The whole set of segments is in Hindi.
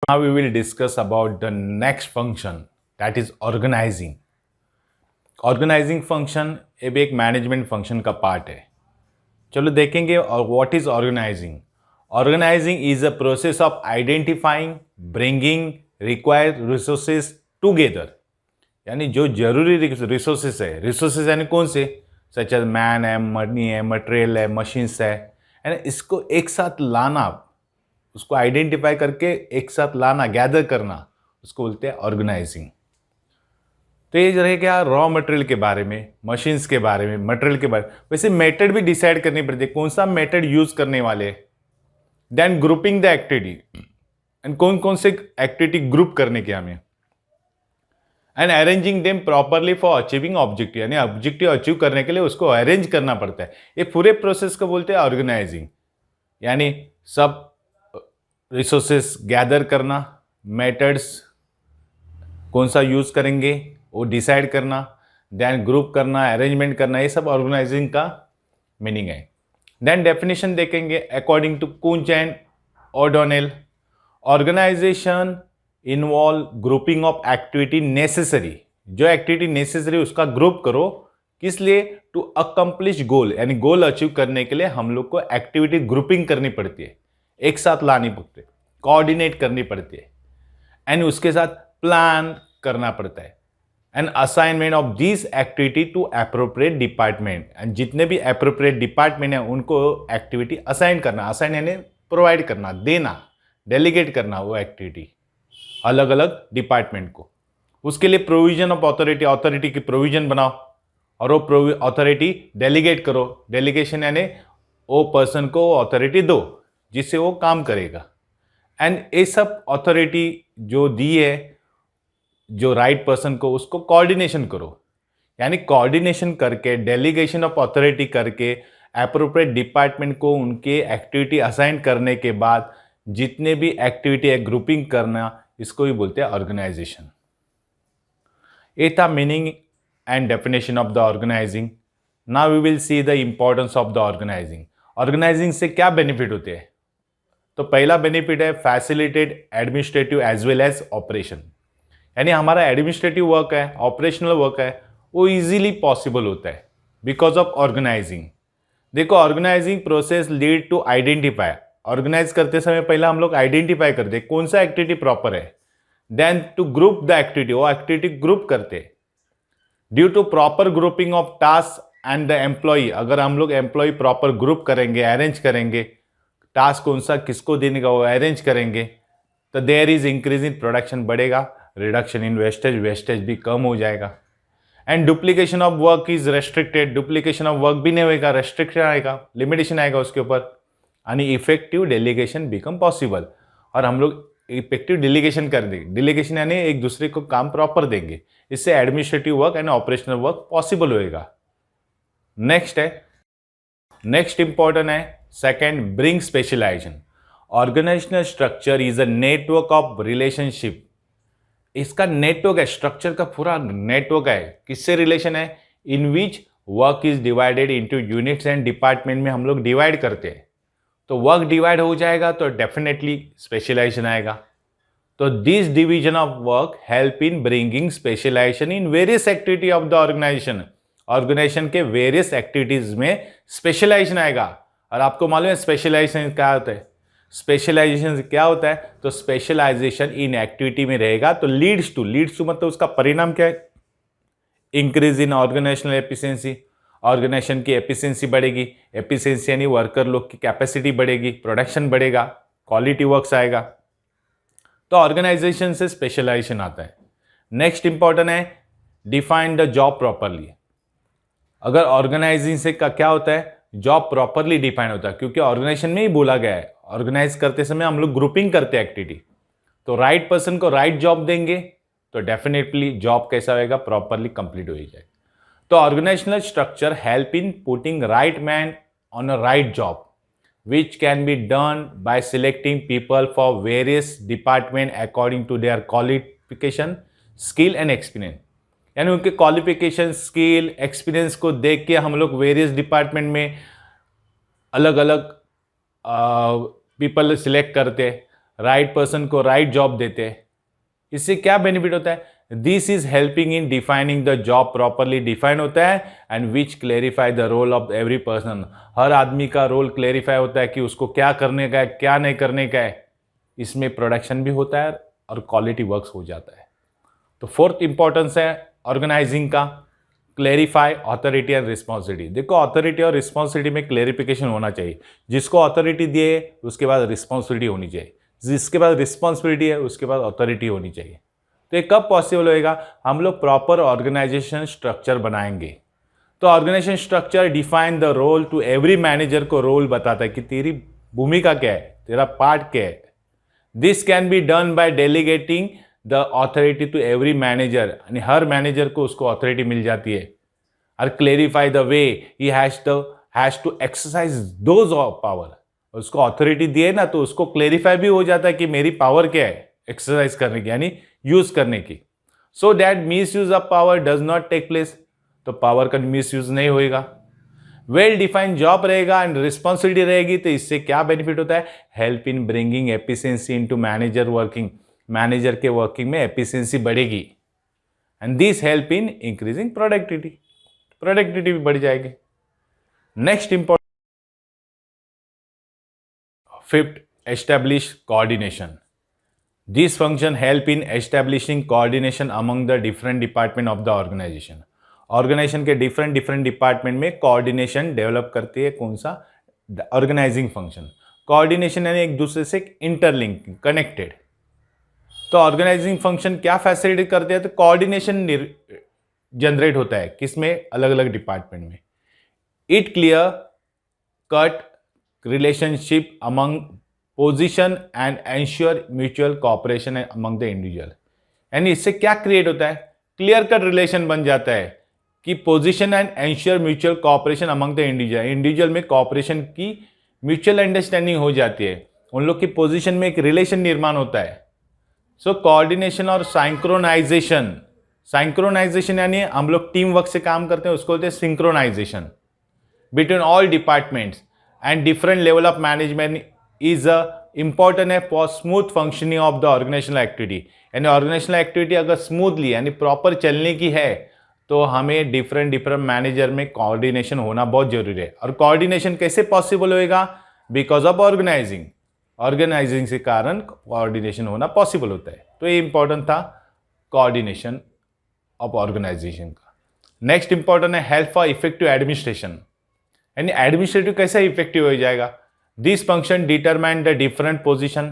Now we will discuss about the next function, that is organizing. Organising function ये भी एक मैनेजमेंट फंक्शन का पार्ट है. चलो देखेंगे what is organising. Organising is a process of identifying, bringing required resources together. यानी जो जरूरी रिसोर्सेज है, रिसोर्सेज यानी कौन से, सच एज मैन है, मनी है, मटेरियल है, मशीन्स है, इसको एक साथ लाना, उसको आइडेंटिफाई करके एक साथ लाना, गैदर करना, उसको बोलते हैं ऑर्गेनाइजिंग. तो ये जो है क्या, रॉ मटेरियल के बारे में, मशीन्स के बारे में, मटेरियल के बारे में. वैसे मेथड भी डिसाइड करनी पड़ती है, कौन सा मेथड यूज करने वाले. Then grouping the activity, and कौन कौन से एक्टिविटी ग्रुप करने के हमें, and arranging them properly for achieving objective. यानी ऑब्जेक्टिव अचीव करने के लिए उसको अरेंज करना पड़ता है. ये पूरे प्रोसेस को बोलते हैं ऑर्गेनाइजिंग. यानी सब रिसोर्सेस गैदर करना, मेथड्स कौन सा यूज करेंगे वो डिसाइड करना, देन ग्रुप करना, अरेंजमेंट करना, ये सब ऑर्गेनाइजिंग का मीनिंग है. देन डेफिनेशन देखेंगे according to Koontz and O'Donnell. Organisation involve grouping of activity necessary. जो एक्टिविटी नेसेसरी उसका ग्रुप करो, किस लिए, टू अकम्प्लिश गोल. यानी गोल अचीव करने के लिए हम लोग को एक्टिविटी ग्रुपिंग करनी पड़ती है, एक साथ लानी पड़ती है, कोऑर्डिनेट करनी पड़ती है, एंड उसके साथ प्लान करना पड़ता है, and assignment of this activity to appropriate department. And जितने भी एप्रोप्रिएट डिपार्टमेंट है उनको एक्टिविटी असाइन करना, असाइन यानी प्रोवाइड करना, देना, डेलीगेट करना वो एक्टिविटी अलग अलग डिपार्टमेंट को. उसके लिए प्रोविजन ऑफ अथॉरिटी, अथॉरिटी की प्रोविजन बनाओ और वो अथॉरिटी डेलीगेट करो. डेलीगेशन यानी वो पर्सन को अथॉरिटी दो जिससे वो काम करेगा. एंड ये सब अथॉरिटी जो दी है जो राइट पर्सन को, उसको कोऑर्डिनेशन करो. यानी कोऑर्डिनेशन करके, डेलीगेशन ऑफ अथॉरिटी करके, एप्रोप्रिएट डिपार्टमेंट को उनके एक्टिविटी असाइन करने के बाद जितने भी एक्टिविटी है ग्रुपिंग करना, इसको ही बोलते हैं ऑर्गेनाइजेशन. ये था meaning and definition of the organizing. Now we will see the importance of the organizing. Organizing से क्या बेनिफिट होते हैं. तो पहला बेनिफिट है facilitate administrative as well as operation. यानी हमारा एडमिनिस्ट्रेटिव वर्क है, ऑपरेशनल वर्क है, वो इजीली पॉसिबल होता है बिकॉज ऑफ ऑर्गेनाइजिंग. देखो organizing process lead to identify. Organize करते समय पहले हम लोग आइडेंटिफाई करते हैं कौन सा एक्टिविटी प्रॉपर है, then to group the activity, वो एक्टिविटी ग्रुप करते. Due to proper grouping of task and the employ, अगर हम लोग एम्प्लॉय प्रॉपर ग्रुप करेंगे, अरेंज करेंगे, टास्क कौन सा किसको देने का वो अरेंज करेंगे, तो there is increase in production बढ़ेगा, रिडक्शन इन वेस्टेज, वेस्टेज भी कम हो जाएगा. And duplication of work is restricted. Duplication of work भी नहीं होगा, रेस्ट्रिक्शन आएगा, लिमिटेशन आएगा उसके ऊपर. यानी इफेक्टिव डेलीगेशन बिकम पॉसिबल. और हम लोग इफेक्टिव डेलीगेशन कर देंगे. डेलीगेशन यानी एक दूसरे को काम प्रॉपर देंगे, इससे administrative work and operational work possible होएगा. नेक्स्ट है, नेक्स्ट इंपॉर्टेंट है second, bring specialisation. Organisational structure is a network of relationship. इसका नेटवर्क है, स्ट्रक्चर का पूरा नेटवर्क है. किससे रिलेशन है, in which work is divided into units and department में हम लोग डिवाइड करते हैं. तो वर्क डिवाइड हो जाएगा तो डेफिनेटली स्पेशलाइजेशन आएगा. तो this division of work help in bringing specialization in various activity of the organization. Organization के वेरियस एक्टिविटीज में स्पेशलाइजेशन आएगा. और आपको मालूम है स्पेशलाइजेशन क्या होता है, स्पेशलाइजेशन क्या होता है, तो स्पेशलाइजेशन इन एक्टिविटी में रहेगा. तो लीड्स टू मतलब उसका परिणाम क्या है, increase in organizational efficiency. Organization की एफिशिएंसी बढ़ेगी, एफिशिएंसी यानी वर्कर लोग की कैपेसिटी बढ़ेगी, प्रोडक्शन बढ़ेगा, क्वालिटी वर्क्स आएगा. तो ऑर्गेनाइजेशन से स्पेशलाइजेशन आता है. नेक्स्ट इंपॉर्टेंट है डिफाइन द जॉब प्रॉपरली. अगर ऑर्गेनाइजिंग से का क्या होता है, जॉब प्रॉपरली डिफाइन होता है, क्योंकि ऑर्गेनाइजेशन में ही बोला गया है ऑर्गेनाइज करते समय हम लोग ग्रुपिंग करते हैं एक्टिविटी. तो राइट पर्सन को राइट जॉब देंगे तो डेफिनेटली जॉब कैसा होएगा, प्रॉपरली कंप्लीट हो जाएगा. तो organizational structure help in putting right man on a right job which can be done by selecting people for various department according to their qualification, skill and experience. यानी उनके क्वालिफिकेशन, स्किल, एक्सपीरियंस को देख के हम लोग वेरियस डिपार्टमेंट में अलग अलग पीपल सिलेक्ट करते हैं. राइट पर्सन को राइट जॉब देते हैं। इससे क्या बेनिफिट होता है? This is helping in defining the job properly define होता है and which clarify the role of every person. हर आदमी का रोल क्लेरिफाई होता है कि उसको क्या करने का है, क्या नहीं करने का है। इसमें प्रोडक्शन भी होता है और क्वालिटी वर्क्स हो जाता है। तो फोर्थ इंपॉर्टेंस है ऑर्गेनाइजिंग का, क्लेरिफाई ऑथोरिटी एंड रिस्पॉन्सिबिलिटी। देखो, ऑथोरिटी और रिस्पॉन्सिबिलिटी में क्लेरिफिकेशन होना चाहिए। जिसको ऑथोरिटी दिए उसके बाद रिस्पॉन्सिबिलिटी होनी चाहिए, जिसके बाद रिस्पॉन्सिबिलिटी है उसके बाद ऑथोरिटी होनी चाहिए। तो ये कब पॉसिबल होएगा? हम लोग प्रॉपर ऑर्गेनाइजेशन स्ट्रक्चर बनाएंगे। तो organization structure define the role to every manager को रोल बताता है कि तेरी भूमिका क्या है, तेरा पार्ट क्या है। This can be done by delegating the authority to every manager, यानी हर मैनेजर को उसको ऑथोरिटी मिल जाती है। और clarify the way he has to exercise those power. उसको ऑथोरिटी दिए ना तो उसको क्लेरिफाई भी हो जाता है कि मेरी पावर क्या है एक्सरसाइज करने की, यानी यूज करने की। So that misuse of power does not take place. तो पावर का मिस यूज नहीं होएगा। वेल डिफाइंड जॉब रहेगा एंड रिस्पॉन्सिबिलिटी रहेगी तो इससे क्या बेनिफिट होता है? Help in bringing efficiency into manager working. Manager के वर्किंग में एफिशिएंसी बढ़ेगी and this help in increasing productivity भी बढ़ जाएगी। Next important, fifth, establish coordination. This function help in establishing coordination among the different department of the organization. Organization के डिफरेंट डिपार्टमेंट में कोऑर्डिनेशन डेवलप करती है कौन सा? Organising function. कोऑर्डिनेशन यानी एक दूसरे से इंटरलिंक, कनेक्टेड। तो ऑर्गेनाइजिंग फंक्शन क्या फैसिलिटेट करते हैं? तो कोऑर्डिनेशन जनरेट होता है किसमें? अलग अलग डिपार्टमेंट में। It clear cut relationship among position and ensure mutual cooperation among the individual. यानी इससे क्या क्रिएट होता है? क्लियर कट रिलेशन बन जाता है कि position and ensure mutual cooperation among the individual. Individual में कॉपरेशन की म्यूचुअल अंडरस्टैंडिंग हो जाती है, उन लोग की पोजीशन में एक रिलेशन निर्माण होता है। सो कोऑर्डिनेशन और साइंक्रोनाइजेशन। साइंक्रोनाइजेशन यानी हम लोग टीम वर्क से काम करते हैं, उसको बोलते हैं synchronisation between all departments and different level of management is important है for smooth functioning of the organisational activity. यानी ऑर्गेनाइजेशनल एक्टिविटी अगर स्मूथली यानी प्रॉपर चलने की है तो हमें डिफरेंट मैनेजर में कोऑर्डिनेशन होना बहुत जरूरी है। और कोऑर्डिनेशन कैसे पॉसिबल होएगा? Because of organising. ऑर्गेनाइजिंग के कारण कोऑर्डिनेशन होना पॉसिबल होता है। तो ये इंपॉर्टेंट था कोऑर्डिनेशन ऑफ ऑर्गेनाइजेशन का। नेक्स्ट इंपॉर्टेंट है हेल्प फॉर इफेक्टिव एडमिनिस्ट्रेशन। यानी एडमिनिस्ट्रेटिव कैसे इफेक्टिव हो जाएगा? This function determine the different position.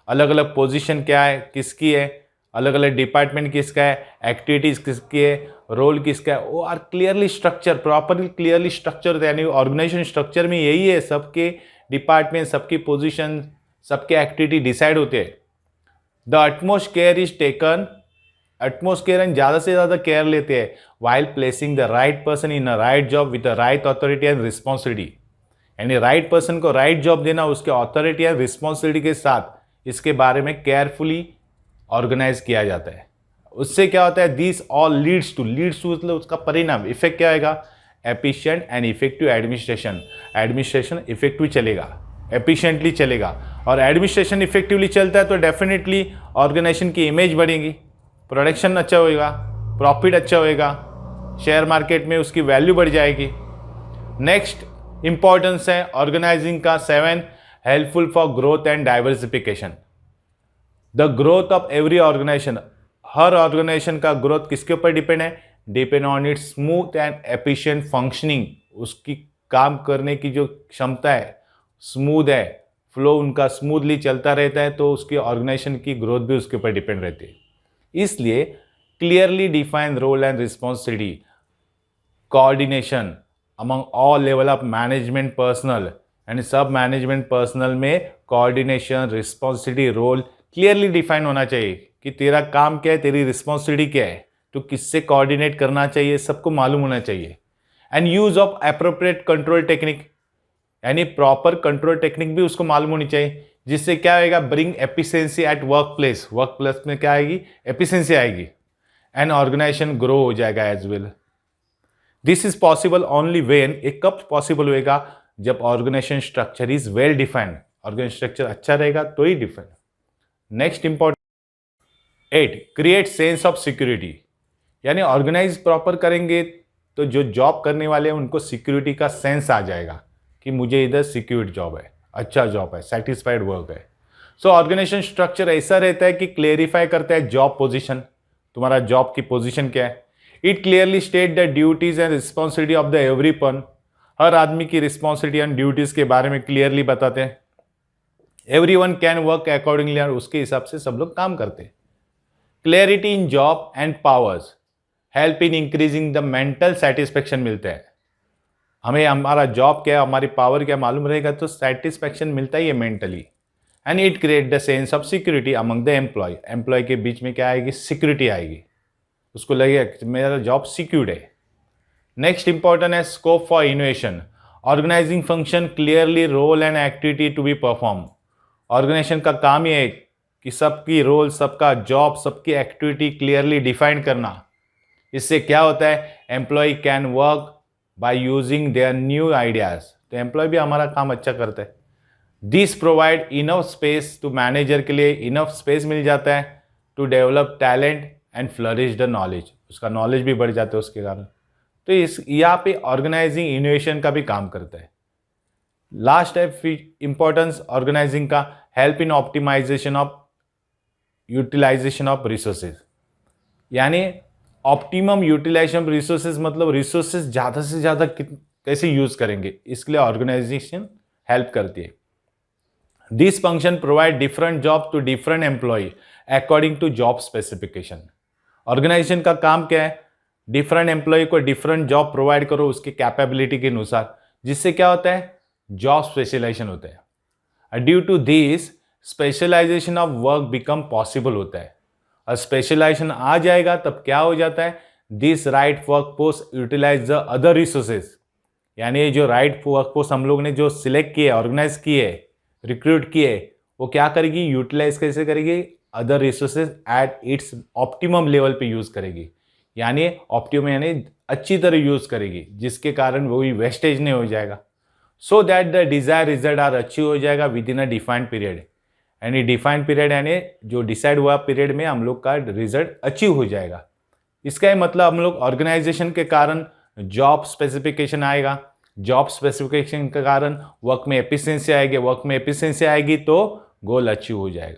अलग अलग पोजीशन क्या है, किसकी है, अलग अलग डिपार्टमेंट किसका है, एक्टिविटीज किसकी है, रोल किसका है, वो are clearly structure, properly clearly structure. यानी ऑर्गेनाइजेशन स्ट्रक्चर में यही है, सबके डिपार्टमेंट, सबकी पोजीशन, सबके एक्टिविटी डिसाइड होते हैं। The utmost care is taken. Utmost care and ज़्यादा से ज़्यादा केयर लेते हैं while placing the right person in a right job with the right authority and responsibility. यानी राइट पर्सन को राइट जॉब देना उसके अथॉरिटी एंड रिस्पॉन्सिबिलिटी के साथ इसके बारे में केयरफुली ऑर्गेनाइज किया जाता है। उससे क्या होता है? दिस ऑल लीड्स टू मतलब उसका परिणाम, इफेक्ट क्या आएगा? Efficient and effective administration. Administration effective चलेगा, एफिशिएंटली चलेगा, और एडमिनिस्ट्रेशन इफेक्टिवली चलता है तो डेफिनेटली ऑर्गेनाइजेशन की इमेज बढ़ेगी, प्रोडक्शन अच्छा होएगा, प्रॉफिट अच्छा होएगा, शेयर मार्केट में उसकी वैल्यू बढ़ जाएगी। नेक्स्ट इंपॉर्टेंस है ऑर्गेनाइजिंग का 7, helpful for growth and diversification. The growth of every organization. हर ऑर्गेनाइजेशन का ग्रोथ किसके ऊपर डिपेंड है? Depend on its smooth and efficient functioning. उसकी काम करने की जो क्षमता है स्मूथ है, फ्लो उनका स्मूथली चलता रहता है, तो उसकी ऑर्गेनाइजेशन की ग्रोथ भी उसके ऊपर डिपेंड रहती है। इसलिए clearly define role and responsibility, coordination among all level of management personal यानी सब मैनेजमेंट पर्सनल में coordination, responsibility, role clearly define होना चाहिए कि तेरा काम क्या है, तेरी रिस्पॉन्सिबिलिटी क्या है, तो किससे कोऑर्डिनेट करना चाहिए, सबको मालूम होना चाहिए। And use of appropriate control technique, यानी प्रॉपर कंट्रोल टेक्निक भी उसको मालूम होनी चाहिए, जिससे क्या आएगा? Bring efficiency at work place में क्या आएगी? एफिशिएंसी आएगी एंड ऑर्गेनाइजेशन ग्रो हो जाएगा as well. This is possible only when, एक कब पॉसिबल होएगा? जब organisation structure is well defined. Organisation structure अच्छा रहेगा तो ही defined. Next important 8, create sense of security, यानी ऑर्गेनाइज प्रॉपर करेंगे तो जो जॉब करने वाले हैं उनको सिक्योरिटी का सेंस आ जाएगा कि मुझे इधर सिक्योर्ड जॉब है, अच्छा जॉब है, सेटिस्फाइड वर्क है। सो ऑर्गेनाइजेशन स्ट्रक्चर ऐसा रहता है कि क्लेरिफाई करता है जॉब पोजीशन, तुम्हारा जॉब की पोजीशन क्या है। It clearly state the duties and responsibility of the every person, हर आदमी की रिस्पॉन्सिबिलिटी एंड ड्यूटीज के बारे में क्लियरली बताते हैं। एवरीवन कैन वर्क अकॉर्डिंगली, और उसके हिसाब से सब लोग काम करते हैं। Clarity in job and powers help in increasing the mental satisfaction मिलता है। हमें हमारा जॉब क्या है, हमारी पावर क्या मालूम रहेगा तो सेटिस्फेक्शन मिलता ही है mentally. And it create the sense of security among the employ के बीच में क्या आएगी, सिक्योरिटी आएगी, उसको लगेगा कि मेरा जॉब सिक्योर्ड है। नेक्स्ट इंपॉर्टेंट है scope for innovation, organizing function clearly role and activity to be perform. Organization का काम ये है कि सबकी रोल, सबका जॉब, सबकी एक्टिविटी क्लियरली डिफाइन करना। इससे क्या होता है, employ can work by using their new ideas, तो एम्प्लॉय भी हमारा काम अच्छा करता है। This provide enough space to manager के लिए इनफ स्पेस मिल जाता है to develop talent and flourish the knowledge, उसका नॉलेज भी बढ़ जाता है उसके कारण। तो इस यहाँ पे ऑर्गेनाइजिंग इनोवेशन का भी काम करता है। लास्ट है इंपॉर्टेंस ऑर्गेनाइजिंग का, help in optimization of utilization of resources, यानी ऑप्टिमम यूटिलाइजेशन ऑफ रिसोर्सेज मतलब रिसोर्सेज ज़्यादा से ज़्यादा कैसे यूज़ करेंगे, इसके लिए ऑर्गेनाइजेशन हेल्प करती है। This function provide different job to different employ according to job specification. Organization का काम क्या है, डिफरेंट एम्प्लॉय को डिफरेंट जॉब प्रोवाइड करो उसकी कैपेबिलिटी के अनुसार, जिससे क्या होता है, जॉब स्पेशलाइजेशन होता है। Due to this specialization of work become possible होता है। और स्पेशलाइजेशन आ जाएगा तब क्या हो जाता है, this right workforce utilize the other resources, यानी जो राइट वर्कफोर्स हम लोग ने जो सिलेक्ट किए, ऑर्गेनाइज किए, रिक्रूट किए, वो क्या करेगी, यूटिलाइज कैसे करेगी, other resources at its optimum level पे यूज करेगी, यानी ऑप्टिमम यानी अच्छी तरह यूज करेगी, जिसके कारण वही वेस्टेज नहीं हो जाएगा। So that the desire result are achieve हो जाएगा within a defined period, यानी डिफाइंड पीरियड यानी जो डिसाइड हुआ पीरियड में हम लोग का रिजल्ट अचीव हो जाएगा। इसका मतलब हम लोग ऑर्गेनाइजेशन के कारण जॉब स्पेसिफिकेशन आएगा, जॉब स्पेसिफिकेशन के कारण वर्क में एफिशिएंसी आएगी, वर्क में एफिशिएंसी आएगी तो गोल अचीव हो जाएगा।